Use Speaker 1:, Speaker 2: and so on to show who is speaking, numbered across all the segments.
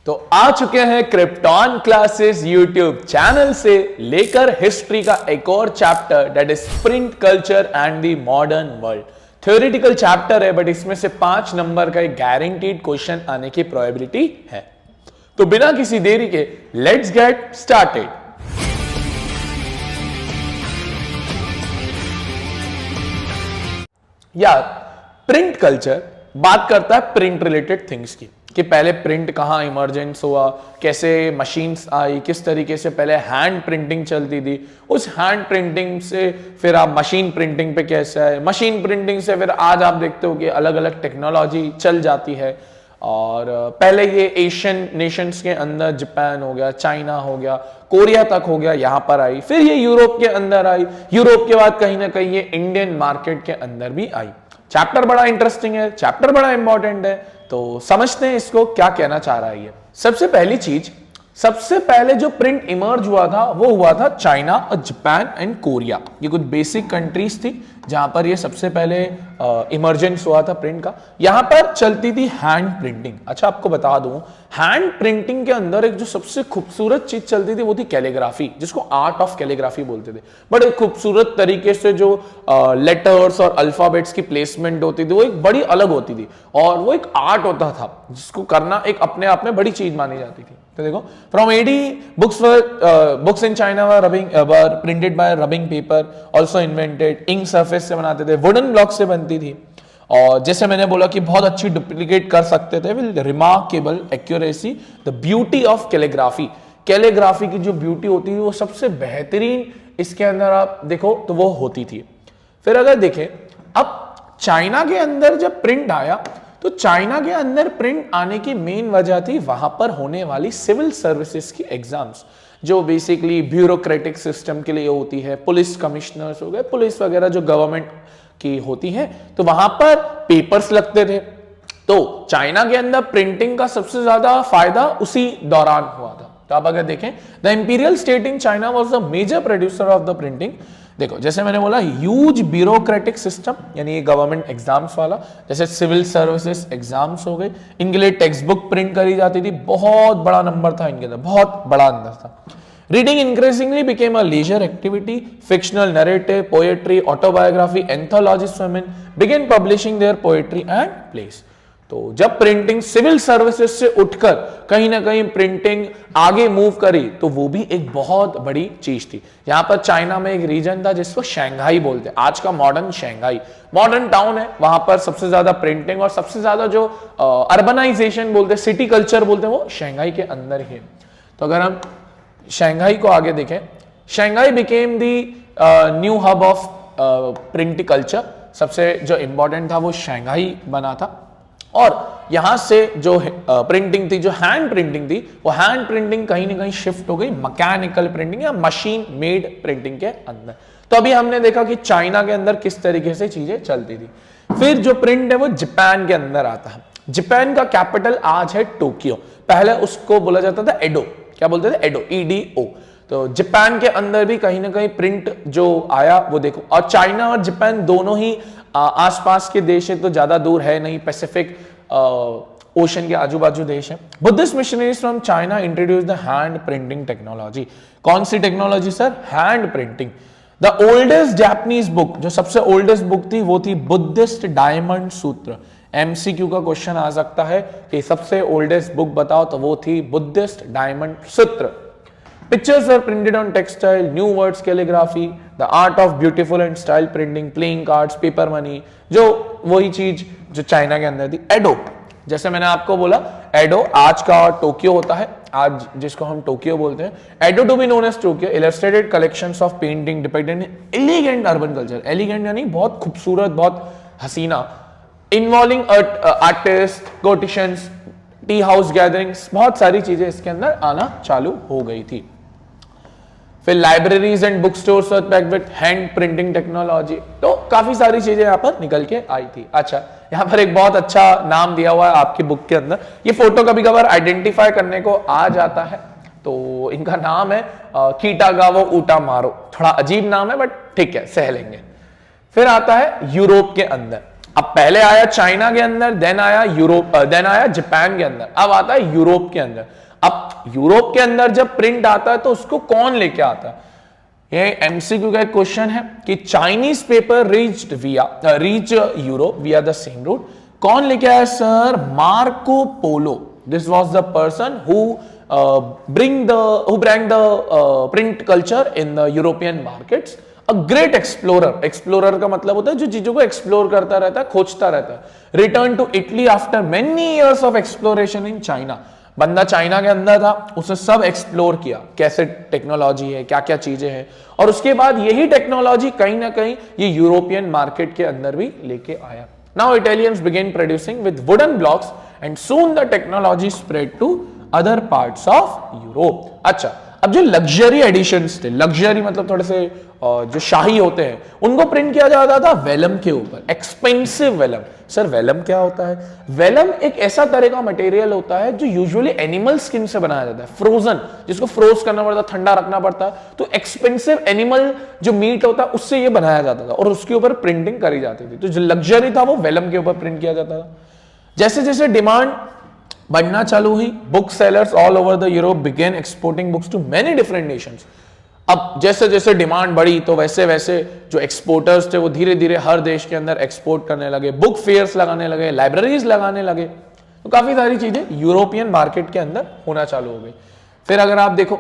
Speaker 1: तो आ चुके हैं क्रिप्टॉन क्लासेस यूट्यूब चैनल से लेकर हिस्ट्री का एक और chapter that is print culture and the modern world. Theoretical chapter है बट इसमें से 5 नंबर का एक गारंटीड क्वेश्चन आने की प्रोबेबिलिटी है। तो बिना किसी देरी के लेट्स गेट स्टार्टेड। यार प्रिंट कल्चर बात करता है प्रिंट रिलेटेड थिंग्स की कि पहले प्रिंट कहाँ इमर्जेंस हुआ, कैसे मशीन्स आई, किस तरीके से पहले हैंड प्रिंटिंग चलती थी, उस हैंड प्रिंटिंग से फिर आप मशीन प्रिंटिंग पे कैसे आए, मशीन प्रिंटिंग से फिर आज आप देखते हो कि अलग अलग टेक्नोलॉजी चल जाती है। और पहले ये एशियन नेशंस के अंदर जापान हो गया, चाइना हो गया, कोरिया तक हो गया, यहां पर आई, फिर ये यूरोप के अंदर आई, यूरोप के बाद कहीं ना कहीं ये इंडियन मार्केट के अंदर भी आई। चैप्टर बड़ा इंटरेस्टिंग है, चैप्टर बड़ा इंपॉर्टेंट है, तो समझते हैं इसको क्या कहना चाह रहा है ये। सबसे पहली चीज, सबसे पहले जो प्रिंट इमर्ज हुआ था वो हुआ था चाइना और जापान एंड कोरिया। ये कुछ बेसिक कंट्रीज थी जहां पर ये सबसे पहले इमर्जेंस हुआ था प्रिंट का। यहां पर चलती थी हैंड प्रिंटिंग। अच्छा आपको बता दूं, हैंड प्रिंटिंग के अंदर एक जो सबसे खूबसूरत चीज चलती थी वो थी कैलीग्राफी, जिसको आर्ट ऑफ कैलीग्राफी बोलते थे। बड़े खूबसूरत तरीके से जो लेटर्स और अल्फाबेट्स की प्लेसमेंट होती थी वो एक बड़ी अलग होती थी और वो एक आर्ट होता था जिसको करना एक अपने आप में बड़ी चीज मानी जाती थी। तो देखो, from AD books in China were printed by rubbing paper, also invented, ink surface से बनाते थे, वुडन ब्लॉक से बनती थी और जैसे मैंने बोला कि बहुत अच्छी डुप्लीकेट कर सकते थे with remarkable accuracy, the beauty of calligraphy. Calligraphy की जो ब्यूटी होती थी वो सबसे बेहतरीन इसके अंदर आप देखो तो वो होती थी। फिर अगर देखें अब चाइना के अंदर जब प्रिंट आया तो चाइना के अंदर प्रिंट आने की मेन वजह थी वहां पर होने वाली सिविल सर्विसेज की एग्जाम्स, जो बेसिकली ब्यूरोक्रेटिक सिस्टम के लिए होती है। पुलिस कमिश्नर्स हो गए, पुलिस वगैरह जो गवर्नमेंट की होती है, तो वहां पर पेपर्स लगते थे। तो चाइना के अंदर प्रिंटिंग का सबसे ज्यादा फायदा उसी दौरान हुआ था। तो आप अगर देखें, the imperial state in China was the major producer of the printing. देखो जैसे मैंने बोला ह्यूज ब्यूरोक्रेटिक सिस्टम, यानी ये गवर्नमेंट एग्जाम्स वाला, जैसे सिविल सर्विसेज एग्जाम्स हो गए, इनके लिए टेक्स्ट बुक प्रिंट करी जाती थी। बहुत बड़ा नंबर था इनके अंदर, बहुत बड़ा अंदर था। Reading increasingly became a leisure activity. Fictional narrative, poetry, autobiography, anthologists women began publishing their poetry and plays. तो जब प्रिंटिंग सिविल सर्विसेज से उठकर कहीं ना कहीं प्रिंटिंग आगे मूव करी तो वो भी एक बहुत बड़ी चीज थी। यहां पर चाइना में एक रीजन था जिसको शंघाई बोलते हैं, आज का मॉडर्न शंघाई, मॉडर्न टाउन है। वहां पर सबसे ज्यादा प्रिंटिंग और सबसे ज्यादा जो अर्बनाइजेशन बोलते हैं, सिटी कल्चर बोलते हैं, वो शंघाई के अंदर ही है। तो अगर हम शंघाई को आगे देखें, Shanghai became the new hub of print culture. सबसे जो इंपॉर्टेंट था वो शंघाई बना था और यहां से जो प्रिंटिंग थी, जो हैंड प्रिंटिंग थी, वो हैंड प्रिंटिंग कहीं ना कहीं शिफ्ट हो गई मैकेनिकल प्रिंटिंग या मशीन मेड प्रिंटिंग के अंदर। तो अभी हमने देखा कि चाइना के अंदर किस तरीके से चीजें चलती थी। फिर जो प्रिंट है वो जापान के अंदर आता है। जापान का कैपिटल आज है टोक्यो, पहले उसको बोला जाता था एडो। क्या बोलते थे? एडो, EDO। तो जापान के अंदर भी कहीं ना कहीं प्रिंट जो आया वो देखो। और चाइना और जापान दोनों ही आसपास के देश है, तो ज्यादा दूर है नहीं, पैसिफिक ओशन के आजू बाजू देश है। Buddhist missionaries from China introduce the hand printing technology. कौन सी technology sir? Hand printing. The oldest Japanese book, जो सबसे ओल्डेस्ट बुक थी वो थी बुद्धिस्ट डायमंड सूत्र। MCQ का क्वेश्चन आ सकता है कि सबसे ओल्डेस्ट बुक बताओ, तो वो थी Buddhist diamond Sutra. Pictures are printed on textile, new words, calligraphy, the art of beautiful and style printing, playing cards, paper money, जो वही चीज जो चाइना के अंदर थी। एडो, जैसे मैंने आपको बोला, एडो आज का टोक्यो होता है, आज जिसको हम टोक्यो बोलते हैं। Edo to be known as Tokyo, illustrated collections of painting depicted in elegant urban culture. Elegant यानी बहुत खूबसूरत, बहुत हसीना, involving artist, courtesans, tea house gatherings, बहुत सारी चीजें इसके अंदर आना चालू हो गई थी। फिर libraries and book stores with hand printing technology, तो काफी सारी चीजें यहाँ पर निकल के आई थी। अच्छा, यहाँ पर एक बहुत अच्छा नाम दिया हुआ है आपकी बुक के अंदर, ये फोटो कभी कभार आइडेंटिफाई करने को आ जाता है, तो इनका नाम है कीटागावा उटामारो। थोड़ा अजीब नाम है बट ठीक है, सह लेंगे। फिर आता है यूरोप के अंदर। अब पहले आया चाइना के अंदर, देन आया यूरोप, देन आया जापान के अंदर, अब आता है यूरोप के अंदर। अब यूरोप के अंदर जब प्रिंट आता है तो उसको कौन लेके आता है? ये एमसीक्यू का एक क्वेश्चन है कि Chinese paper reach Europe via the same route. कौन लेके आया sir? Marco Polo. This was the person who brang the print culture in the European markets. A great explorer. Explorer का मतलब होता है जो चीजों को एक्सप्लोर करता रहता है, खोजता रहता है। Return to Italy after many years of exploration in China. बंदा चाइना के अंदर था, उसने सब एक्सप्लोर किया, कैसे टेक्नोलॉजी है, क्या क्या चीजें हैं, और उसके बाद यही टेक्नोलॉजी कहीं ना कहीं ये यूरोपियन मार्केट के अंदर भी लेके आया। Now Italians began producing with wooden blocks and soon the technology spread to other parts of Europe. अच्छा, अब जो लग्जरी एडिशंस थे, लग्जरी मतलब थोड़े से जो शाही होते हैं, उनको प्रिंट किया जाता था वेलम के ऊपर, एक्सपेंसिव वेलम। सर वेलम क्या होता है? वेलम एक ऐसा तरह का मटेरियल होता है जो यूजुअली एनिमल स्किन से बनाया जाता है, फ्रोजन, जिसको फ्रोज करना पड़ता है, ठंडा रखना पड़ता है। तो एक्सपेंसिव एनिमल जो मीट होता है उससे ये बनाया जाता था और उसके ऊपर प्रिंटिंग करी जाती थी। तो जो लग्जरी था वो वेलम के ऊपर प्रिंट किया जाता था। जैसे जैसे डिमांड बढ़ना चालू हुई, book sellers all over the Europe began exporting books to many different nations. अब जैसे जैसे डिमांड बढ़ी तो वैसे वैसे जो एक्सपोर्टर्स थे वो धीरे धीरे हर देश के अंदर एक्सपोर्ट करने लगे, बुक फेयर्स लगाने लगे, लाइब्रेरीज लगाने लगे। तो काफी सारी चीजें यूरोपियन मार्केट के अंदर होना चालू हो गई। फिर अगर आप देखो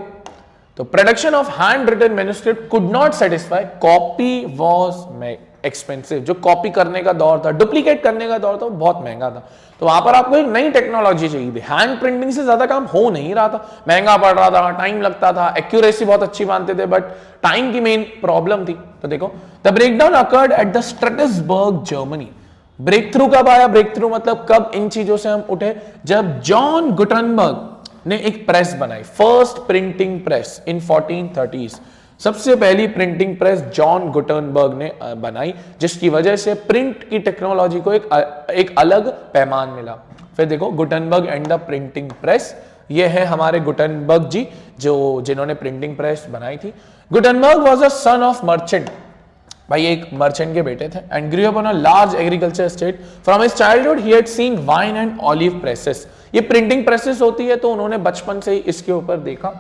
Speaker 1: तो production of hand written manuscript could not satisfy, copy was expensive. जो कॉपी करने का दौर था, डुप्लीकेट करने का दौर था, वो बहुत महंगा था। तो वहां पर आपको एक नई टेक्नोलॉजी चाहिए थी। हैंड प्रिंटिंग से ज्यादा काम हो नहीं रहा था, महंगा पड़ रहा था, टाइम लगता था, एक्यूरेसी बहुत अच्छी मानते थे, बट टाइम की मेन प्रॉब्लम थी। तो देखो, the breakdown occurred at the Strasbourg Germany. Breakthrough कब आया? ब्रेक थ्रू मतलब कब इन चीजों से हम उठे? जब जॉन गुटनबर्ग ने एक प्रेस बनाई, first printing press in 1430s। सबसे पहली प्रिंटिंग प्रेस जॉन गुटनबर्ग ने बनाई, जिसकी वजह से प्रिंट की टेक्नोलॉजी को एक अलग पैमान मिला। फिर देखो, Gutenberg and the printing press, ये है हमारे गुटनबर्ग जी जिन्होंने प्रिंटिंग प्रेस बनाई थी। Gutenberg was a son of merchant. भाई एक मर्चेंट के बेटे थे, and grew up on a large agriculture estate. From his childhood he had seen wine and olive presses. ये प्रिंटिंग प्रेसेस होती है तो उन्होंने बचपन से ही इसके ऊपर देखा।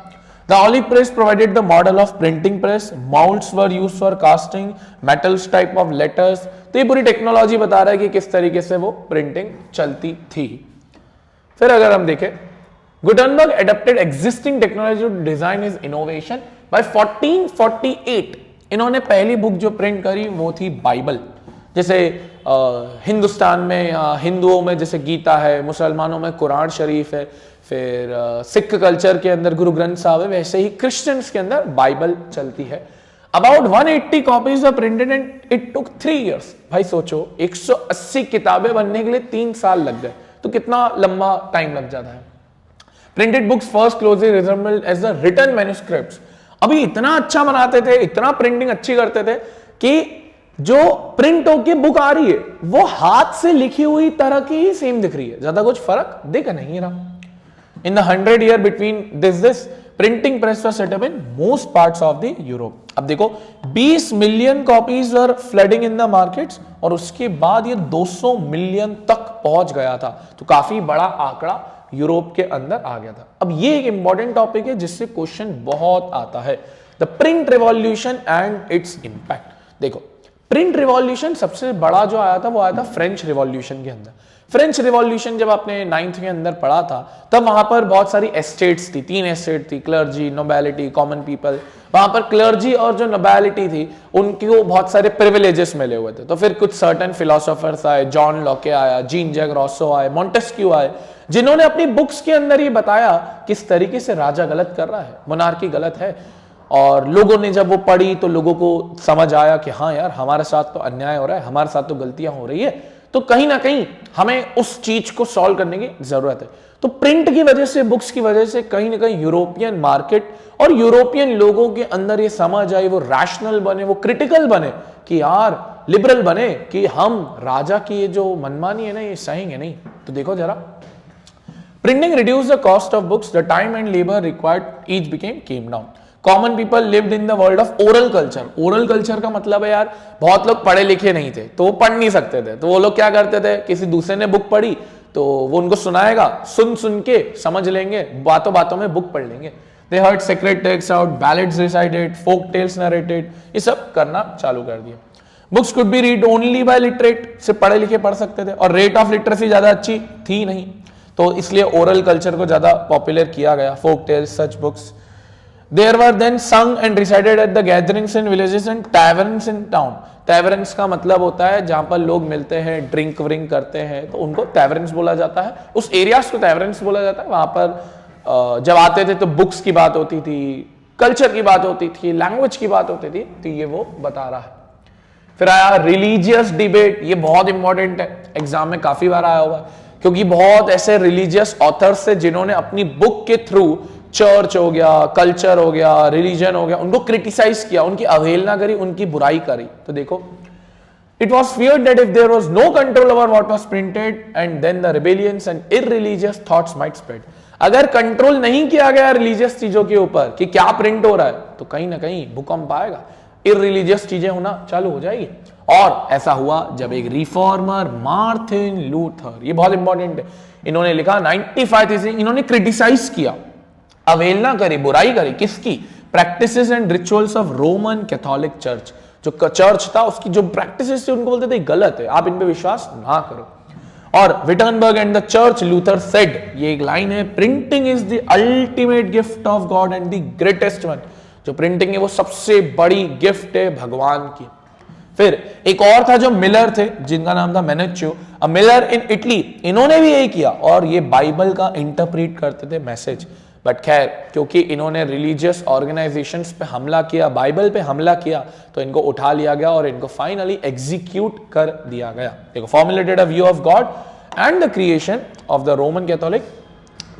Speaker 1: The olive press provided the model of printing press. Molds were used for casting metals type of letters. तो ये पूरी टेक्नोलॉजी बता रहा है कि किस तरीके से वो प्रिंटिंग चलती थी। फिर अगर हम देखें, Gutenberg adapted existing technology to design his innovation. By 1448 इन्होंने पहली बुक जो प्रिंट करी वो थी बाइबल। जैसे हिंदुस्तान में हिंदुओं में जैसे गीता है, मुसलमानों में कुरान शरीफ है, फिर सिख कल्चर के अंदर गुरु ग्रंथ साहब है, वैसे ही क्रिश्चियंस के अंदर बाइबल चलती है। About 180 copies were printed and it took 3 years। भाई सोचो 180 किताबें बनने के लिए 3 साल लग गए, तो कितना लंबा टाइम लग जाता है। Printed books first closely resembled as the written manuscripts. अभी इतना अच्छा बनाते थे, इतना प्रिंटिंग अच्छी करते थे कि जो प्रिंट होके बुक आ रही है वो हाथ से लिखी हुई तरह की ही सेम दिख रही है, ज्यादा कुछ फर्क दिख नहीं रहा। In the 100 year between this printing press was set up in most parts of the Europe। अब देखो 20 million copies were flooding in the markets, और उसके बाद ये 200 मिलियन तक पहुंच गया था। तो काफी बड़ा आंकड़ा यूरोप के अंदर आ गया था। अब ये एक इंपॉर्टेंट टॉपिक है जिससे क्वेश्चन बहुत आता है, the print revolution and it's impact. देखो, प्रिंट रिवॉल्यूशन सबसे बड़ा जो आया था वो आया था फ्रेंच रिवॉल्यूशन के अंदर। फ्रेंच रिवॉल्यूशन जब आपने 9th के अंदर पढ़ा था तब वहां पर बहुत सारी एस्टेट्स थी, 3 एस्टेट थी, क्लर्जी, नोबैलिटी, कॉमन पीपल। वहां पर क्लर्जी और जो नोबैलिटी थी उनको बहुत सारे प्रिविलेजेस मिले हुए थे। तो फिर कुछ सर्टेन फिलोसोफर्स आए, जॉन लॉके आया, जीन जैक रॉसो आए, मॉन्टेस्क्यू आए, जिन्होंने अपनी बुक्स के अंदर ये बताया किस तरीके से राजा गलत कर रहा है, मोनार्की गलत है। और लोगों ने जब वो पढ़ी तो लोगों को समझ आया कि हाँ यार, हमारे साथ तो अन्याय हो रहा है, हमारे साथ तो गलतियां हो रही है, तो कहीं ना कहीं हमें उस चीज को सॉल्व करने की जरूरत है। तो प्रिंट की वजह से, बुक्स की वजह से कहीं ना कहीं यूरोपियन मार्केट और यूरोपियन लोगों के अंदर ये समझ आई, वो रैशनल बने, वो क्रिटिकल बने कि यार, लिबरल बने कि हम राजा की ये जो मनमानी है ना, ये सहेंगे नहीं। तो देखो जरा, printing reduce the cost of books, the time and labour required each became came down. Common people lived in the world of oral culture. Oral culture का मतलब है यार, बहुत लोग पढ़े लिखे नहीं थे तो वो पढ़ नहीं सकते थे, तो वो लोग क्या करते थे, किसी दूसरे ने बुक पढ़ी तो वो उनको सुनाएगा, सुन सुन के समझ लेंगे, बातों बातों में बुक पढ़ लेंगे। They heard sacred texts out, ballads recited, folk tales narrated, ये सब करना चालू कर दिया। Books could be read only by literate, सिर्फ पढ़े लिखे पढ़ सकते थे, और रेट ऑफ लिटरेसी ज्यादा अच्छी थी नहीं, तो इसलिए ओरल कल्चर को ज्यादा पॉपुलर किया गया। Folk tales, such books there were then sung and recited at the gatherings in villages and taverns in town। taverns का मतलब होता है जहां पर लोग मिलते हैं, ड्रिंक व्रिंक करते हैं, तो उनको taverns बोला जाता है, उस एरियाज को taverns बोला जाता है। वहां पर जब आते थे तो बुक्स की बात होती थी, कल्चर की बात होती थी, लैंग्वेज की बात होती थी, तो ये वो बता रहा है। फिर आया रिलीजियस डिबेट, ये बहुत इंपॉर्टेंट है, एग्जाम में काफी बार आया हुआ है, क्योंकि बहुत ऐसे रिलीजियस ऑथर्स थे जिन्होंने अपनी बुक के थ्रू चर्च हो गया, कल्चर हो गया, रिलीजन हो गया, उनको क्रिटिसाइज किया, उनकी अवहेलना करी, उनकी बुराई करी। तो देखो, it was feared that if there was no control over what was printed and then the rebellions and irreligious thoughts might spread। अगर कंट्रोल नहीं किया गया रिलीजियस चीजों के ऊपर कि क्या प्रिंट हो रहा है, तो कहीं ना कहीं भूकंप आएगा, इररिलीजियस चीजें होना चालू हो जाएगी। और ऐसा हुआ जब एक रिफॉर्मर मार्टिन लूथर, ये बहुत इंपॉर्टेंट है, इन्होंने लिखा 95 थीसिस, इन्होंने क्रिटिसाइज किया, अवहेलना करी, बुराई करी, किसकी? Practices and rituals of Roman Catholic church. जो चर्च था उसकी जो प्रैक्टिसेस थी उनको बोलते थे गलत है, आप इन पे विश्वास ना करो। और Wittenberg and the church Luther said, ये एक लाइन है, printing is the ultimate gift of God and the greatest one. जो प्रिंटिंग है वो सबसे बड़ी गिफ्ट है भगवान की। फिर एक और था जो मिलर थे, जिनका नाम था मेनेच्यो, अ मिलर इन इटली, इन्होंने भी यही किया और ये बाइबल का इंटरप्रेट करते थे मैसेज। बट खैर, क्योंकि इन्होंने रिलीजियस ऑर्गेनाइजेशंस पे हमला किया, बाइबल पे हमला किया, तो इनको उठा लिया गया और इनको फाइनली एग्जीक्यूट कर दिया गया। देखो, formulated a view of God and the creation of the Roman Catholic.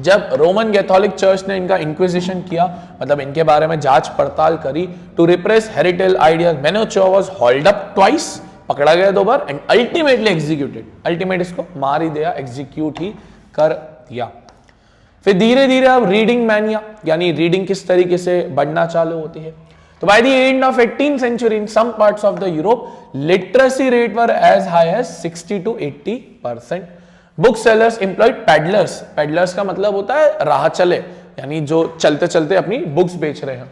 Speaker 1: जब रोमन कैथोलिक चर्च ने इनका इंक्विजिशन किया, मतलब इनके बारे में जांच पड़ताल करी, to repress heretical ideas, Menocchio was hauled up twice, पकड़ा गया 2 बार, एंड अल्टीमेटली एग्जीक्यूटेड। अल्टीमेट इसको मार ही दिया, एग्जीक्यूट ही कर दिया। फिर धीरे धीरे अब रीडिंग मैनिया, यानी रीडिंग किस तरीके से बढ़ना चालू होती है। तो by the end of 18th century in some parts of the Europe, literacy rate were as high as 60 to 80%। Book sellers employed peddlers, peddlers का मतलब होता है राह चले, यानी जो चलते चलते अपनी बुक्स बेच रहे हैं।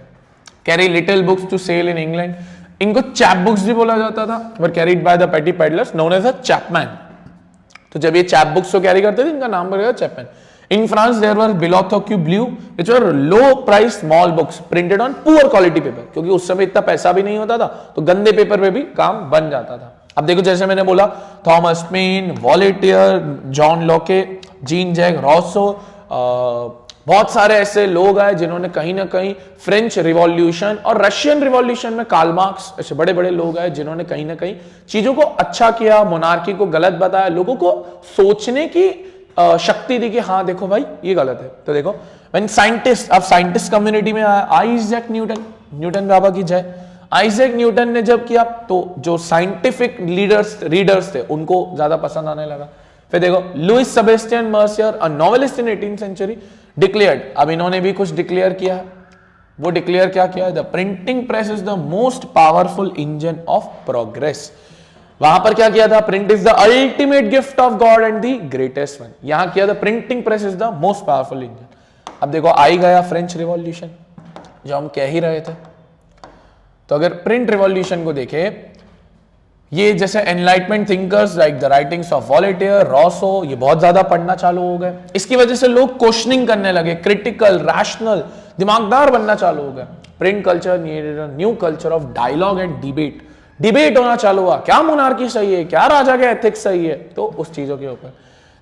Speaker 1: Carry little books to sell in England, इनको चैप बुक्स भी बोला जाता था, were carried by the petty peddlers known as a chapman. तो जब ये चैप बुक्स को कैरी करते थे, इनका नाम पड़ेगा Chapman. In France there were Bilothoque Blue, which were low price small books printed on poor quality paper, क्योंकि उस समय इतना पैसा भी नहीं होता था, तो गंदे पेपर पे भी काम बन जाता था। अब देखो, जैसे मैंने बोला, Thomas Paine, Voltaire, John Locke, Jean Jacques Rousseau, बहुत सारे ऐसे लोग आए जिन्होंने कहीं ना कहीं फ्रेंच रिवॉल्यूशन और रशियन रिवॉल्यूशन में, कार्ल मार्क्स, ऐसे बड़े बड़े लोग आए जिन्होंने कहीं ना कहीं चीजों को अच्छा किया, मोनार्की को गलत बताया, लोगों को सोचने की शक्ति दी कि हाँ देखो भाई ये गलत है। तो देखो, व्हेन साइंटिस्ट, अब साइंटिस्ट कम्युनिटी में आया आइजैक न्यूटन, न्यूटन बाबा की जय। आइजैक न्यूटन ने जब किया तो जो साइंटिफिक रीडर्स थे उनको ज्यादा पसंद आने लगा। फिर देखो, लुइस सेबेस्टियन मर्सियर, अ नॉवेलिस्ट इन 18th century, डिक्लेयर्ड, अब इन्होंने भी कुछ डिक्लेयर किया है। वो डिक्लेयर क्या किया? The printing press is the most powerful engine of progress. वहां पर क्या किया था? Print is the ultimate gift of God and the greatest one. यहां किया था printing press is the most powerful engine. अब देखो, आई गया फ्रेंच रिवॉल्यूशन, जो हम कह ही रहे थे। तो अगर प्रिंट रिवॉल्यूशन को देखें, ये जैसे enlightenment thinkers like the writings of Voltaire, Rousseau, ये बहुत ज्यादा पढ़ना चालू हो गए। इसकी वजह से लोग क्वेश्चनिंग करने लगे, क्रिटिकल, रैशनल, दिमागदार बनना चालू हो गए। Print culture needed a new culture of dialogue and debate. Debate होना चालू हुआ, क्या मोनार्की सही है, क्या राजा के एथिक्स सही है, तो उस चीजों के ऊपर।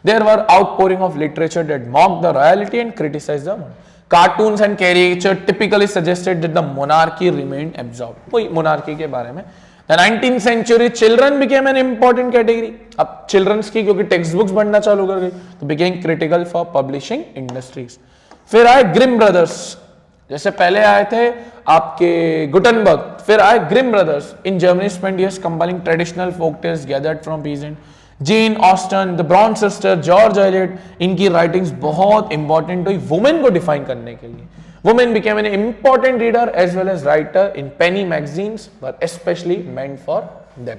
Speaker 1: There were outpouring of literature that mock the royalty and criticise the monarchy. Cartoons and caricature typically suggested that the monarchy remained absorbed. वही मोनार्की के बारे में। The 19th century children became an important category। अब children's की क्योंकि text books बनना चालू कर गई, तो became critical for publishing industries। फिर आए ग्रिम ब्रदर्स, जैसे पहले आए थे आपके गुटनबर्ग, फिर आए Grimm brothers. In Germany spend years compiling traditional folk tales gathered from peasant। Jane Austen, the Brown sister, George Eliot, इनकी राइटिंग्स बहुत इंपॉर्टेंट हुई वुमेन को डिफाइन करने के लिए। Women became an important reader as well as writer in penny magazines were especially meant for them.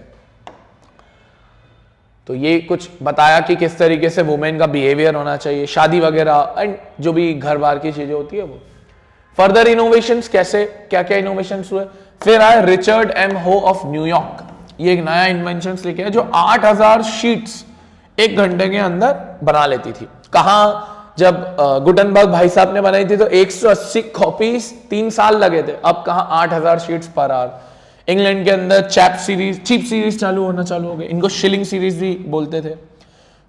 Speaker 1: तो ये कुछ बताया कि किस तरीके से वुमेन का बिहेवियर होना चाहिए, शादी वगैरह एंड जो भी घर बार की चीजें होती है वो। फर्दर इनोवेशंस, कैसे क्या क्या इनोवेशंस हुए। फिर आए रिचर्ड एम हो ऑफ न्यूयॉर्क, ये एक नया इन्वेंशन लेके आए जो 8000 शीट्स एक घंटे के अंदर बना लेती थी। कहाँ, जब गुटनबर्ग भाई साहब ने बनाई थी तो 180 कॉपीज 3 साल लगे थे, अब कहाँ 8000 शीट्स पर आवर। इंग्लैंड के अंदर चीप सीरीज चालू हो गए, इनको शिलिंग सीरीज भी बोलते थे।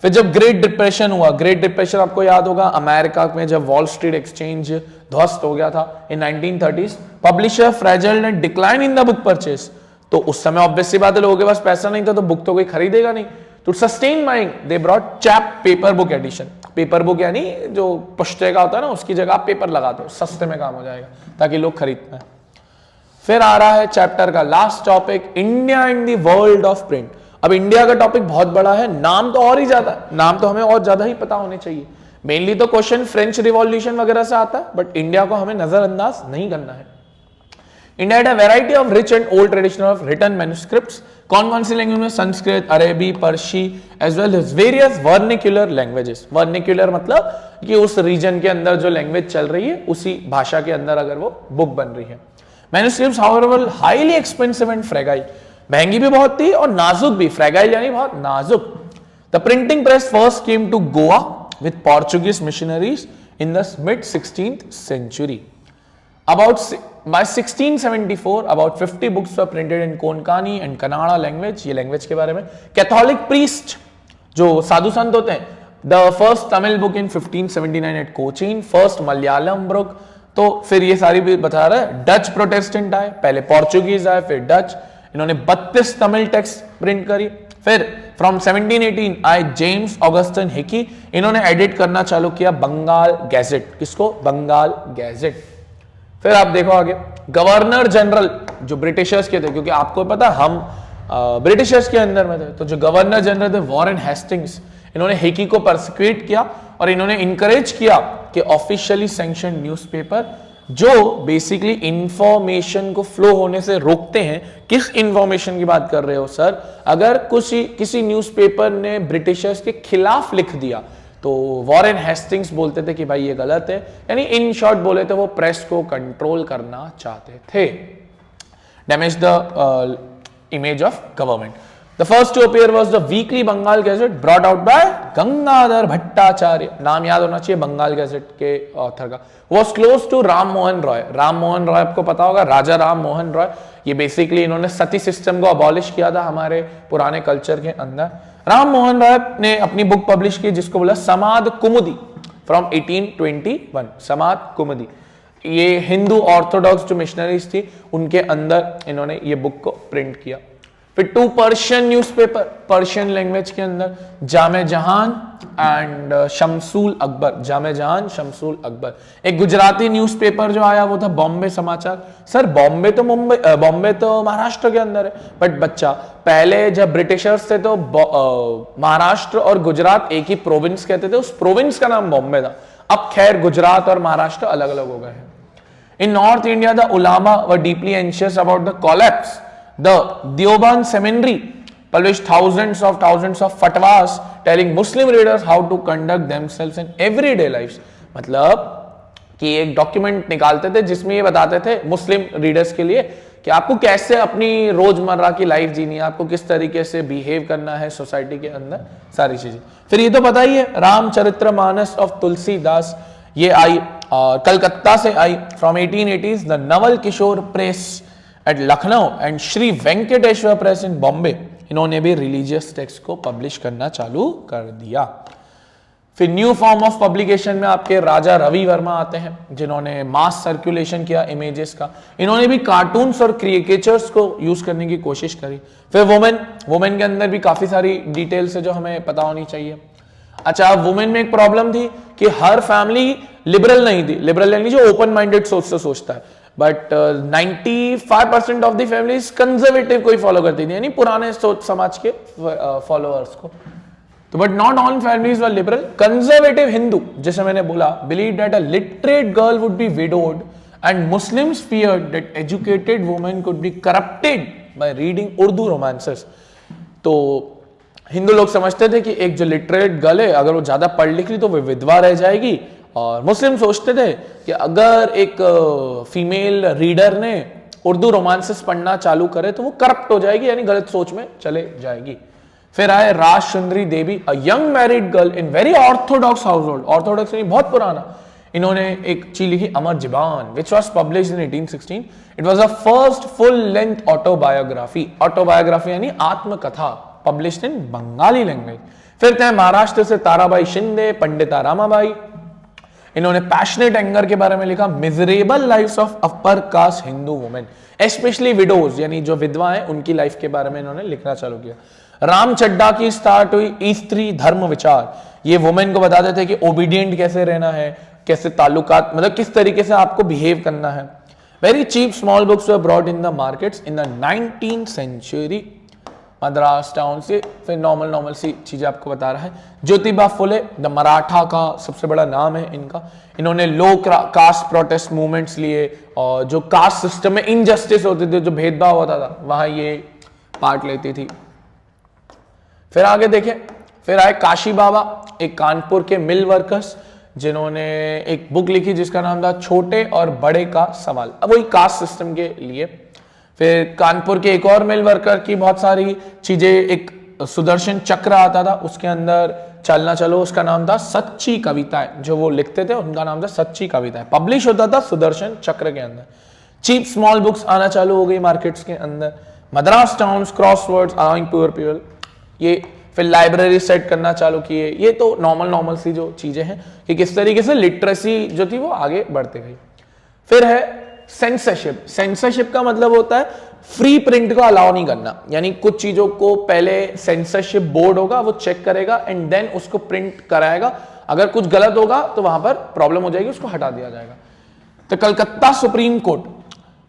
Speaker 1: फिर जब ग्रेट डिप्रेशन हुआ, ग्रेट डिप्रेशन आपको याद होगा अमेरिका में जब वॉल स्ट्रीट एक्सचेंज ध्वस्त हो गया था इन 1930s, publisher fragile and decline in the book purchase. तो उस समय ऑब्वियसली बात है लोगों के पास पैसा नहीं था तो बुक तो कोई खरीदेगा नहीं, तो सस्टेन माइंग they brought cheap paper book edition. Paper book यानी जो पुश्ते का होता है ना, उसकी जगह आप पेपर लगा दो, सस्ते में काम हो जाएगा ताकि लोग खरीद पाए। फिर आ रहा है चैप्टर का last topic, India in the world of print. अब इंडिया का टॉपिक बहुत बड़ा है, नाम तो और ही ज्यादा, नाम तो हमें और ज्यादा ही पता होने चाहिए। मेनली तो क्वेश्चन फ्रेंच रिवॉल्यूशन वगैरह से आता है, बट इंडिया को हमें नजरअंदाज नहीं करना है। India had a variety of rich and old tradition of written manuscripts. कौन सी लैंग्वेज में? Sanskrit, Arabic, Persian as well as various vernacular languages. Vernacular मतलब कि उस रीजन के अंदर जो लैंग्वेज चल रही है उसी भाषा के अंदर अगर वो बुक बन रही है। Manuscripts however highly expensive and fragile, महंगी भी बहुत थी और नाजुक भी, फ्रेगाइल यानी बहुत नाजुक। The printing press first came to Goa with Portuguese missionaries in the mid 16th century. By 1674 about 50 books were printed in Konkani and Kannada language. ये लैंग्वेज के बारे में। कैथोलिक प्रीस्ट जो साधु संत होते हैं, the first Tamil book in 1579 at Cochin, first Malayalam book. तो फिर ये सारी भी बता रहा है। डच प्रोटेस्टेंट आए, पहले पोर्चुगीज आए, फिर डच, इन्होंने 32 तमिल टेक्स्ट प्रिंट करी। फिर फ्रॉम 1718 आए जेम्स ऑगस्टिन हिकी, इन्होंने एडिट करना चालू किया बंगाल गैजेट। किसको? बंगाल गैजेट। फिर आप देखो आगे, गवर्नर जनरल जो ब्रिटिशर्स के थे, क्योंकि आपको पता हम ब्रिटिशर्स के अंदर में थे, तो जो गवर्नर जनरल थे वॉरेन हेस्टिंग्स, इन्होंने हिकी को परसिक्यूट किया और इन्होंने इंकरेज किया कि ऑफिशियली सैंक्शन न्यूज़पेपर जो बेसिकली इंफॉर्मेशन को फ्लो होने से रोकते हैं। किस इंफॉर्मेशन की बात कर रहे हो सर? अगर किसी न्यूज़पेपर ने ब्रिटिशर्स के खिलाफ लिख दिया तो वॉरेन हेस्टिंग्स बोलते थे कि भाई ये गलत है, यानी इन शॉर्ट बोले तो वो प्रेस को कंट्रोल करना चाहते थे। Damage the image of government. The first to appear was the weekly Bengal gazette brought out by Gangadhar Bhattacharya, नाम याद होना चाहिए बंगाल गैजेट के ऑथर का। Was close to Ram Mohan Roy. Ram Mohan Roy आपको पता होगा, राजा राम मोहन रॉय। ये बेसिकली इन्होंने सती सिस्टम को अबॉलिश किया था हमारे पुराने कल्चर के अंदर। राम मोहन रॉय ने अपनी बुक पब्लिश की जिसको बोला समाद कुमुदी फ्रॉम 1821। समाद कुमुदी, ये हिंदू ऑर्थोडॉक्स जो मिशनरीज थी उनके अंदर इन्होंने ये बुक को प्रिंट किया। फिर 2 पर्शियन न्यूज़पेपर, पर्शियन लैंग्वेज के अंदर, जामे जहान एंड शमसूल अकबर। जामे जहान, शमसूल अकबर। एक गुजराती न्यूज़पेपर जो आया वो था बॉम्बे समाचार। सर बॉम्बे तो महाराष्ट्र के अंदर है, बट बच्चा पहले जब ब्रिटिशर्स थे तो महाराष्ट्र और गुजरात एक ही प्रोविंस कहते थे, उस प्रोविंस का नाम बॉम्बे था। अब खैर गुजरात और महाराष्ट्र अलग अलग हो गए हैं। In north India the ulama were deeply anxious about the collapse. The Deoband Seminary published thousands of fatwas telling Muslim readers how to conduct themselves in everyday lives. मतलब कि एक डॉक्यूमेंट निकालते थे जिसमें ये बताते थे मुस्लिम रीडर्स के लिए कि आपको कैसे अपनी रोजमर्रा की लाइफ जीनी है, आपको किस तरीके से बिहेव करना है सोसाइटी के अंदर, सारी चीजें। फिर ये तो पता ही है रामचरितमानस ऑफ तुलसीदास, ये आई कलकत्ता से आई from 1880s। The Naval Kishore press at Lucknow and Shri Venkateshwar press in Bombay, इन्होंने भी रिलीजियस टेक्स्ट को पब्लिश करना चालू कर दिया। फिर न्यू फॉर्म ऑफ पब्लिकेशन में आपके राजा रवि वर्मा आते हैं जिन्होंने मास सर्कुलेशन किया इमेजेस का। इन्होंने भी कार्टून्स और क्रिकेचर्स को यूज करने की कोशिश करी। फिर वुमेन के अंदर भी काफी सारी डिटेल्स है जो हमें पता होनी चाहिए। अच्छा, वुमेन में एक प्रॉब्लम थी कि हर फैमिली लिबरल नहीं थी। लिबरल यानी जो ओपन माइंडेड सोच से सोचता है, but 95% of the families conservative को ही फॉलो करती थी, यानी पुराने सोच समाज के फॉलोअर्स को। तो but not all families were liberal. Conservative Hindu, जैसे मैंने बोला, believe that a literate girl would be widowed and Muslims feared that educated women could be corrupted by reading Urdu romances. तो हिंदू लोग समझते थे कि एक जो लिटरेट गर्ल है, अगर वो ज्यादा पढ़ लिख ली तो वो विधवा रह जाएगी. और मुस्लिम सोचते थे कि अगर एक फीमेल रीडर ने उर्दू रोमांसेस पढ़ना चालू करे तो वो करप्ट हो जाएगी, यानी गलत सोच में चले जाएगी. फिर आए Raj Sundari Devi, a young married girl in very orthodox household. Orthodox यानी बहुत पुराना. इन्होंने एक चीज लिखी, Amar Juban, which was publish in 1816. It was a first full length autobiography. Autobiography यानी आत्मकथा, पब्लिश्ड इन बंगाली लैंग्वेज. फिर थे महाराष्ट्र से ताराबाई शिंदे, पंडिता रामाबाई. इन्होंने पैशनेट एंगर के बारे में लिखा, miserable lifes of upper caste Hindu women, specially widows यानी जो विधवा है उनकी लाइफ के बारे में इन्होंने लिखना चालू किया. राम चड्डा की स्टार्ट हुई स्त्री धर्म विचार. ये वुमेन को बताते थे कि ओबीडियंट कैसे रहना है, कैसे ताल्लुकात, मतलब किस तरीके से आपको बिहेव करना है. Very cheap small books were brought in the markets in the 19th century. Madras town से. फिर नॉर्मल सी चीजें आपको बता रहा है. ज्योतिबा फुले, द मराठा का सबसे बड़ा नाम है इनका. इन्होंने लो कास्ट प्रोटेस्ट मूवमेंट्स लिए और जो कास्ट सिस्टम में इनजस्टिस होते थे, जो भेदभाव होता था, वहां ये पार्ट लेती थी. फिर आगे देखें, फिर आए काशी बाबा, एक कानपुर के मिल वर्कर्स, जिन्होंने एक बुक लिखी जिसका नाम था छोटे और बड़े का सवाल. अब वही कास्ट सिस्टम के लिए. फिर कानपुर के एक और मिल वर्कर की बहुत सारी चीजें, एक सुदर्शन चक्र आता था, उसके अंदर चलना चलो, उसका नाम था सच्ची कविताएं. जो वो लिखते थे उनका नाम था सच्ची कविताएं. पब्लिश होता था सुदर्शन चक्र के अंदर. चीप स्मॉल बुक्स आना चालू हो गई मार्केट्स के अंदर. Madras towns, crosswords, allowing poor people, ये. फिर लाइब्रेरी सेट करना चालू किए. ये तो नॉर्मल सी जो चीजें हैं कि किस तरीके से लिटरेसी जो थी वो आगे बढ़ते गई. फिर है सेंसरशिप. सेंसरशिप का मतलब होता है फ्री प्रिंट को अलाउ नहीं करना, यानी कुछ चीजों को पहले सेंसरशिप बोर्ड होगा, वो चेक करेगा एंड देन उसको प्रिंट कराएगा. अगर कुछ गलत होगा तो वहां पर प्रॉब्लम हो जाएगी, उसको हटा दिया जाएगा. तो Calcutta supreme court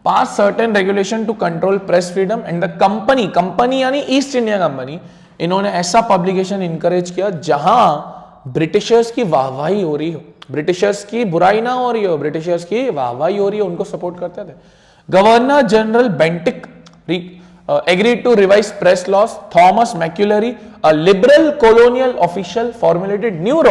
Speaker 1: pass certain regulation to control press freedom and the company यानी ईस्ट इंडिया कंपनी, इन्होंने ऐसा पब्लिकेशन इनकरेज किया जहां ब्रिटिशर्स की वाहवाही हो रही हो, ब्रिटिशर्स की बुराई ना हो रही हो, ब्रिटिशर्स की वाहवाही हो रही हो, उनको सपोर्ट करते थे. Governor general Bentinck agreed to revise press laws. Thomas Macaulay, a liberal colonial official, formulated new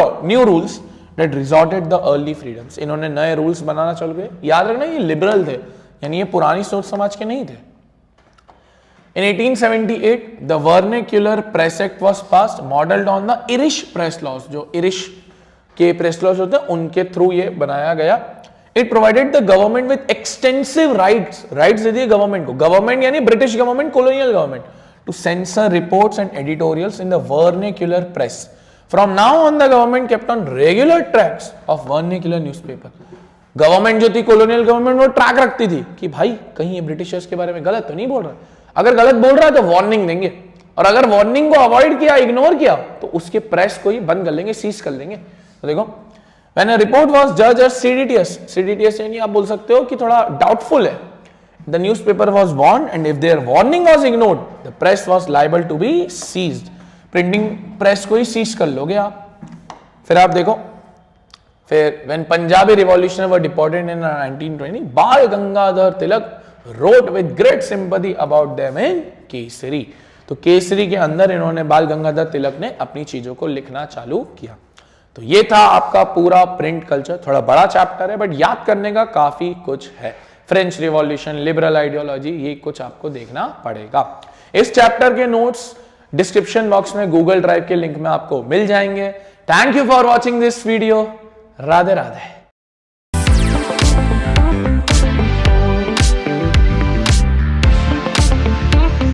Speaker 1: rules that resorted the early freedoms. इन्होंने नए रूल्स बनाना चालू किए. याद रखना ये लिबरल थे, यानी ये पुरानी सोच समाज के नहीं थे. In 1878, the Vernacular Press Act was passed, modeled on the Irish press laws. जो Irish के press laws होते हैं उनके थ्रू ये बनाया गया. It provided the government with extensive rights दे दिए गवर्नमेंट को. गवर्नमेंट यानी British government, colonial government, to censor reports and editorials in the vernacular press. From now on, the government kept on regular tracks of vernacular newspaper. Government जो थी colonial government, वो track रखती थी कि भाई कहीं ये ब्रिटिशर्स के बारे में गलत तो नहीं बोल रहा. अगर गलत बोल रहा है तो वार्निंग देंगे, और अगर वार्निंग को अवॉइड किया, इग्नोर किया, तो उसके प्रेस को ही बंद कर लेंगे, सीज कर लेंगे. तो देखो, when a report was judged as CDTS यानी आप बोल सकते हो कि थोड़ा डाउटफुल है, the newspaper was warned and if their warning was ignored, the press was liable to be seized. Printing press को ही सीज कर लोगे आप. फिर आप देखो, फिर when Punjabi revolutionaries were deported in 1920, बाल Gangadhar Tilak wrote with great sympathy about them in Kesari. तो केसरी के अंदर इन्होंने बाल गंगाधर तिलक ने अपनी चीजों को लिखना चालू किया. तो ये था आपका पूरा प्रिंट कल्चर. थोड़ा बड़ा चैप्टर है बट याद करने का काफी कुछ है. फ्रेंच रिवॉल्यूशन, लिबरल आइडियोलॉजी, ये कुछ आपको देखना पड़ेगा. इस चैप्टर के नोट्स डिस्क्रिप्शन बॉक्स में गूगल ड्राइव के लिंक में आपको मिल जाएंगे. Thank you for watching this video. Radhe Radhe.